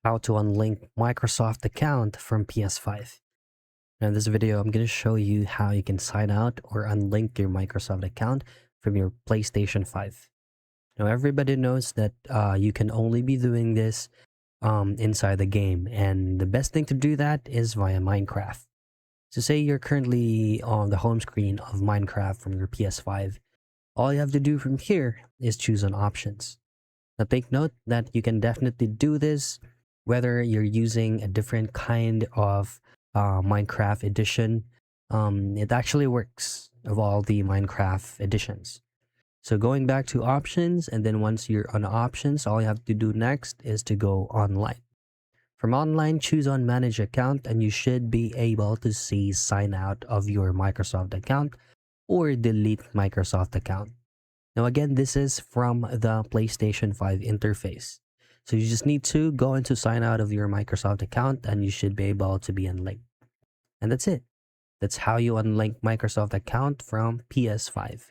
how to unlink Microsoft account from PS5. Now in this video, I'm going to show you how you can sign out or unlink your Microsoft account from your PlayStation 5. Now everybody knows that you can only be doing this inside the game, and the best thing to do that is via Minecraft. So say you're currently on the home screen of Minecraft from your PS5. All you have to do from here is choose on options. Now take note that you can definitely do this whether you're using a different kind of Minecraft edition. It actually works of all the Minecraft editions. So going back to options, and then once you're on options, all you have to do next is to go online. From online, choose on manage account, and you should be able to see sign out of your Microsoft account or delete Microsoft account. Now again, this is from the PlayStation 5 interface. So you just need to go into sign out of your Microsoft account and you should be able to be unlinked. And that's it. That's how you unlink Microsoft account from PS5.